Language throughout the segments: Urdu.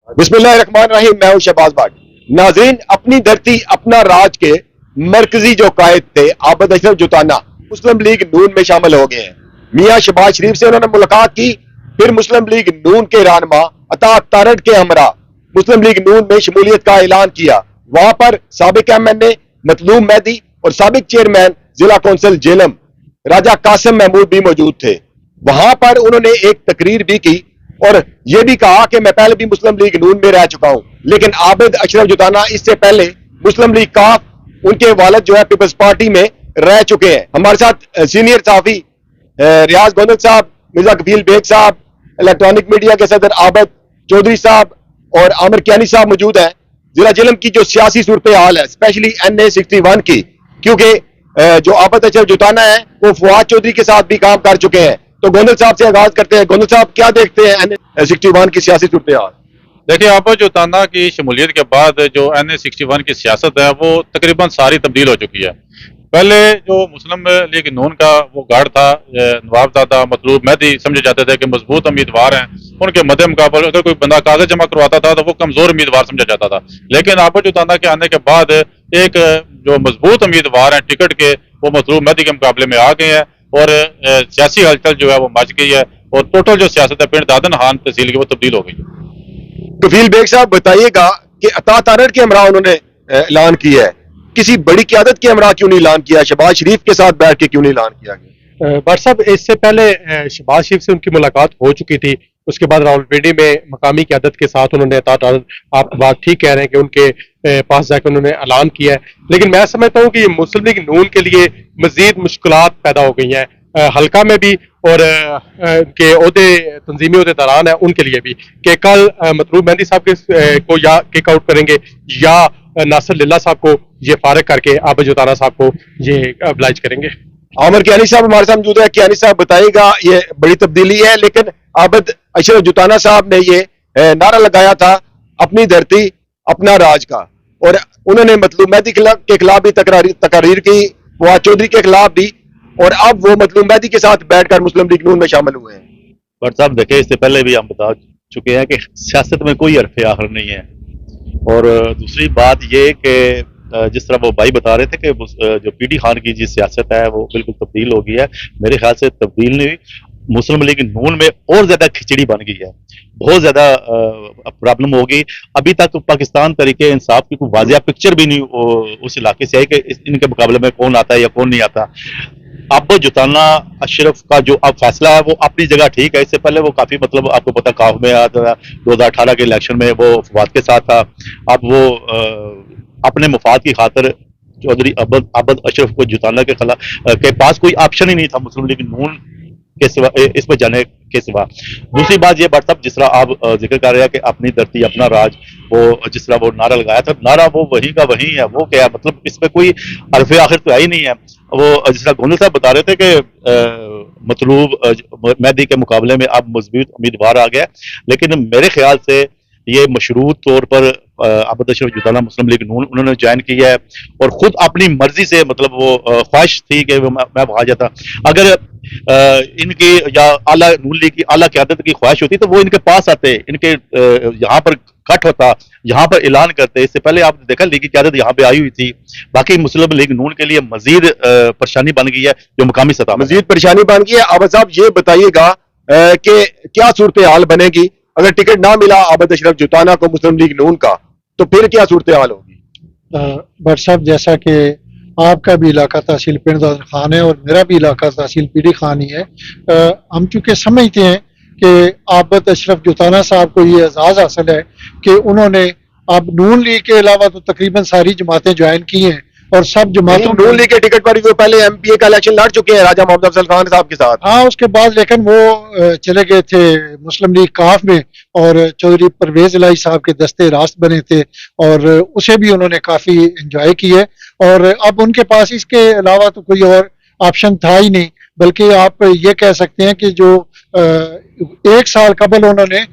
بسم اللہ الرحمن الرحیم، میں ہوں شہباز بٹ۔ ناظرین، اپنی دھرتی اپنا راج کے مرکزی جو قائد تھے عابد اشرف جوتانا مسلم لیگ نون میں شامل ہو گئے ہیں۔ میاں شہباز شریف سے انہوں نے ملاقات کی، پھر مسلم لیگ نون کے رہنما عطا تارڑ کے ہمراہ مسلم لیگ نون میں شمولیت کا اعلان کیا۔ وہاں پر سابق ایم این اے مطلوب مہدی اور سابق چیئرمین ضلع کونسل جیلم راجہ قاسم محمود بھی موجود تھے۔ وہاں پر انہوں نے ایک تقریر بھی کی اور یہ بھی کہا کہ میں پہلے بھی مسلم لیگ نون میں رہ چکا ہوں، لیکن عابد اشرف جوتانا اس سے پہلے مسلم لیگ کاف ان کے والد جو ہے پیپلز پارٹی میں رہ چکے ہیں۔ ہمارے ساتھ سینئر صحافی ریاض گوندل صاحب، مرزا کفیل بیگ صاحب، الیکٹرانک میڈیا کے صدر عابد چودھری صاحب اور عامر کیانی صاحب موجود ہیں۔ ضلع جہلم کی جو سیاسی صورتحال ہے اسپیشلی NA61 کی، کیونکہ جو عابد اشرف جوتانا ہے وہ فواد چودھری کے ساتھ بھی کام کر چکے ہیں۔ تو گوندل صاحب سے آغاز کرتے ہیں۔ گوندل صاحب، کیا دیکھتے ہیں NA61 کی سیاسی صورتحال؟ دیکھیں، عابد جوتانا کی شمولیت کے بعد جو NA61 کی سیاست ہے وہ تقریباً ساری تبدیل ہو چکی ہے۔ پہلے جو مسلم لیگ نون کا وہ گارڈ تھا، نواب زادہ مطلوب مہدی سمجھے جاتے تھے کہ مضبوط امیدوار ہیں، ان کے مد مقابل اگر کوئی بندہ کاغذ جمع کرواتا تھا تو وہ کمزور امیدوار سمجھا جاتا تھا۔ لیکن عابد جوتانا کے آنے کے بعد ایک جو مضبوط امیدوار ہیں ٹکٹ کے، وہ مطلوب مہدی کے مقابلے میں آ گئے ہیں اور سیاسی ہلچل جو ہے وہ مچ گئی ہے اور ٹوٹل جو سیاست ہے پنڈ دادن خان تحصیل کی وہ تبدیل ہو گئی۔ کفیل بیگ صاحب بتائیے گا کہ عطا تارڑ کے ہمراہ انہوں نے اعلان کیا ہے، کسی بڑی قیادت کے ہمراہ کیوں نہیں اعلان کیا؟ شہباز شریف کے ساتھ بیٹھ کے کیوں نہیں اعلان کیا گیا؟ بٹ صاحب، اس سے پہلے شہباز شریف سے ان کی ملاقات ہو چکی تھی، اس کے بعد راولپنڈی میں مقامی قیادت کے ساتھ انہوں نے آپ بات ٹھیک کہہ رہے ہیں کہ ان کے پاس جا کے انہوں نے اعلان کیا ہے، لیکن میں سمجھتا ہوں کہ یہ مسلم لیگ نون کے لیے مزید مشکلات پیدا ہو گئی ہیں حلقہ میں بھی، اور ان کے عہدے تنظیمی عہدے داران ہیں ان کے لیے بھی، کہ کل مطلوب مہدی صاحب کو یا کک آؤٹ کریں گے یا ناصر للہ صاحب کو یہ فارغ کر کے عابد جوتانا صاحب کو یہ ابلائج کریں گے۔ عامر کیانی صاحب ہمارے ساتھ موجود ہے۔ کیانی صاحب بتائیے گا، یہ بڑی تبدیلی ہے، لیکن عابد اشرف جوتانا صاحب نے یہ نعرہ لگایا تھا اپنی دھرتی اپنا راج کا، اور انہوں نے مطلوب مہدی کے خلاف بھی تقاریر کی، فواد چودھری کے خلاف بھی، اور اب وہ مطلوب مہدی کے ساتھ بیٹھ کر مسلم لیگ نون میں شامل ہوئے ہیں۔ بٹ صاحب دیکھیں، اس سے پہلے بھی ہم بتا چکے ہیں کہ سیاست میں کوئی حرف آخر نہیں ہے، اور دوسری بات یہ کہ جس طرح وہ بھائی بتا رہے تھے کہ جو PD خان کی جی سیاست ہے وہ بالکل تبدیل ہو گئی ہے، میرے خیال سے تبدیل نہیں ہوئی، مسلم لیگ نون میں اور زیادہ کھچڑی بن گئی ہے، بہت زیادہ پرابلم ہوگی۔ ابھی تک پاکستان تحریک انصاف کی کوئی واضح پکچر بھی نہیں اس علاقے سے آئی کہ ان کے مقابلے میں کون آتا ہے یا کون نہیں آتا۔ عابد جوتانا اشرف کا جو اب فیصلہ ہے وہ اپنی جگہ ٹھیک ہے، اس سے پہلے وہ کافی مطلب آپ کو پتا کاف میں آتا تھا، 2018 کے الیکشن میں وہ فواد کے ساتھ تھا، اب وہ اپنے مفاد کی خاطر چودھری عابد اشرف کو جوتانا کے پاس کوئی آپشن ہی نہیں تھا مسلم لیگ نون کے سوا، اس پہ جانے کے سوا۔ دوسری بات یہ بات صاحب، جس طرح آپ ذکر کر رہے ہیں کہ اپنی دھرتی اپنا راج، وہ جس طرح وہ نعرہ لگایا تھا، نعرہ وہ وہی کا وہی ہے، وہ کیا ہے مطلب اس پہ کوئی حرف آخر تو ہے ہی نہیں ہے۔ وہ جس طرح گوندل صاحب بتا رہے تھے کہ مطلوب مہدی کے مقابلے میں اب مضبوط امیدوار آ گیا، لیکن میرے خیال سے یہ مشروط طور پر عابد اشرف جوتانا مسلم لیگ نون انہوں نے جوائن کی ہے، اور خود اپنی مرضی سے مطلب وہ خواہش تھی کہ میں وہاں جاتا۔ اگر ان کی یا اعلیٰ نون لیگ کی اعلیٰ قیادت کی خواہش ہوتی تو وہ ان کے پاس آتے، ان کے یہاں پر کٹ ہوتا، یہاں پر اعلان کرتے۔ اس سے پہلے آپ نے دیکھا لیگ کی قیادت یہاں پہ آئی ہوئی تھی۔ باقی مسلم لیگ نون کے لیے مزید پریشانی بن گئی ہے جو مقامی سطح مزید پریشانی بن گئی ہے۔ عابد صاحب یہ بتائیے گا کہ کیا صورتحال بنے گی اگر ٹکٹ نہ ملا عابد اشرف جوتانا کو مسلم لیگ نون کا، تو پھر کیا صورتحال ہوگی؟ بٹ صاحب، جیسا کہ آپ کا بھی علاقہ تحصیل پنڈ دادن خان ہے اور میرا بھی علاقہ تحصیل PD خان ہی ہے، ہم چونکہ سمجھتے ہیں کہ عابد اشرف جوتانا صاحب کو یہ اعزاز حاصل ہے کہ انہوں نے اب نون لیگ کے علاوہ تو تقریباً ساری جماعتیں جوائن کی ہیں، اور سب جماعتوں نون لیگ کے ٹکٹ پر وہ پہلے MPA کا الیکشن لڑ چکے ہیں راجہ محمد افضل خان صاحب کے ساتھ۔ ہاں، اس کے بعد لیکن وہ چلے گئے تھے مسلم لیگ کاف میں، اور چودھری پرویز الہی صاحب کے دستے راست بنے تھے، اور اسے بھی انہوں نے کافی انجوائے کی ہے، اور اب ان کے پاس اس کے علاوہ تو کوئی اور آپشن تھا ہی نہیں، بلکہ آپ یہ کہہ سکتے ہیں کہ جو 1 سال قبل انہوں نے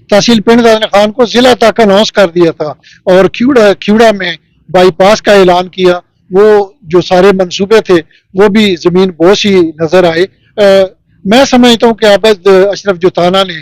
تحصیل پنڈ دادن خان کو ضلع تک اناؤنس کر دیا تھا، اور کھیوڑا میں بائی پاس کا اعلان کیا۔ وہ جو سارے منصوبے تھے وہ بھی زمین بوس ہی نظر آئے۔ میں سمجھتا ہوں کہ عابد اشرف جوتانا نے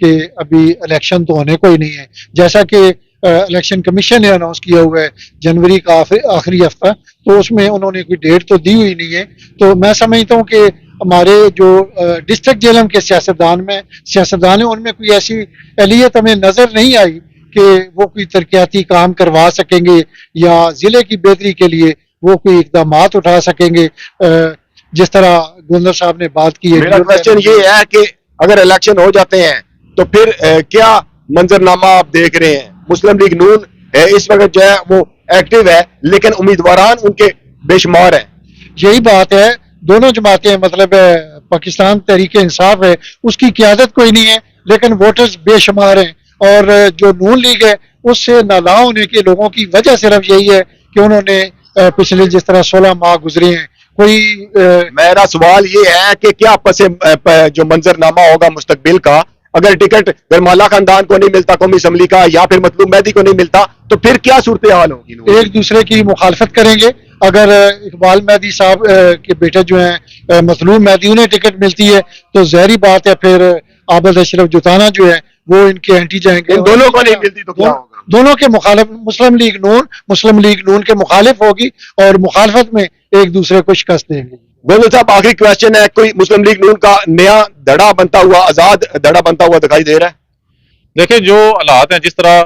کہ ابھی الیکشن تو ہونے کو ہی نہیں ہے، جیسا کہ الیکشن کمیشن نے اناؤنس کیا ہوا ہے جنوری کا آخری ہفتہ، تو اس میں انہوں نے کوئی ڈیٹ تو دی ہوئی نہیں ہے. تو میں سمجھتا ہوں کہ ہمارے جو ڈسٹرکٹ جیلم کے سیاستدان ہیں ان میں کوئی ایسی اہلیت ہمیں نظر نہیں آئی کہ وہ کوئی ترقیاتی کام کروا سکیں گے یا ضلع کی بہتری کے لیے وہ کوئی اقدامات اٹھا سکیں گے. جس طرح گورنر صاحب نے بات کی ہے. میرا کوشچن یہ ہے کہ اگر الیکشن ہو جاتے ہیں تو پھر کیا منظرنامہ آپ دیکھ رہے ہیں؟ مسلم لیگ نون اس وقت جو ہے وہ ایکٹیو ہے لیکن امیدواران ان کے بے شمار ہیں. یہی بات ہے، دونوں جماعتیں مطلب پاکستان تحریک انصاف ہے اس کی قیادت کوئی نہیں ہے لیکن ووٹرز بے شمار ہیں، اور جو نون لیگ ہے اس سے نالاں ہونے کے لوگوں کی وجہ صرف یہی ہے کہ انہوں نے پچھلے جس طرح 16 ماہ گزرے ہیں کوئی میرا سوال یہ ہے کہ کیا جو منظرنامہ ہوگا مستقبل کا، اگر ٹکٹ گرمالا خاندان کو نہیں ملتا قومی اسمبلی کا یا پھر مطلوب مہدی کو نہیں ملتا تو پھر کیا صورتحال ہوگی؟ ایک دوسرے کی مخالفت کریں گے. اگر اقبال مہدی صاحب کے بیٹے جو ہیں مطلوب مہدی انہیں ٹکٹ ملتی ہے تو ظاہری بات ہے پھر عابد اشرف جوتانہ جو ہے وہ ان کے اینٹی جائیں گے. ان دونوں کو نہیں ملتی تو کیا ہوگا؟ دونوں کے مخالف مسلم لیگ نون کے مخالف ہوگی اور مخالفت میں ایک دوسرے کو شکست دیں گے. گوندل صاحب آخری کوشچن ہے، کوئی مسلم لیگ نون کا نیا دھڑا بنتا ہوا، آزاد دھڑا بنتا ہوا دکھائی دے رہا ہے؟ دیکھیں جو حالات ہیں، جس طرح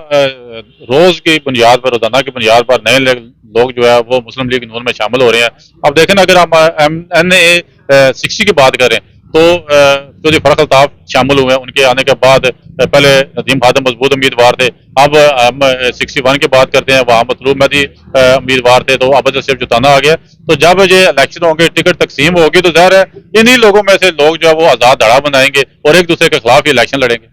روز کی بنیاد پر، روزانہ کی بنیاد پر نئے لوگ جو ہے وہ مسلم لیگ نون میں شامل ہو رہے ہیں. اب دیکھیں نا، اگر ہم NA60 کی بات کریں تو چودھری فرق الطاف شامل ہوئے ہیں. ان کے آنے کے بعد پہلے ندیم خادم مضبوط امیدوار تھے، اب ہم 61 کی بات کرتے ہیں، وہاں مطلوب مہدی امیدوار تھے تو عابد اشرف جوتانہ آ گیا. تو جب یہ الیکشن ہوں گے، ٹکٹ تقسیم ہوگی تو ظاہر ہے انہی لوگوں میں سے لوگ جو ہے وہ آزاد دھڑا بنائیں گے اور ایک دوسرے کے خلاف ہی الیکشن لڑیں گے.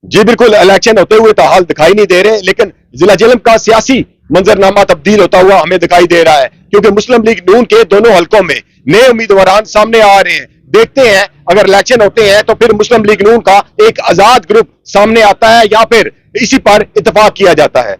جی بالکل، الیکشن ہوتے ہوئے تو حال دکھائی نہیں دے رہے، لیکن ضلع جہلم کا سیاسی منظرنامہ تبدیل ہوتا ہوا ہمیں دکھائی دے رہا ہے، کیونکہ مسلم لیگ نون کے دونوں حلقوں میں نئے امیدواران سامنے آ رہے ہیں. دیکھتے ہیں اگر الیکشن ہوتے ہیں تو پھر مسلم لیگ نون کا ایک آزاد گروپ سامنے آتا ہے یا پھر اسی پر اتفاق کیا جاتا ہے.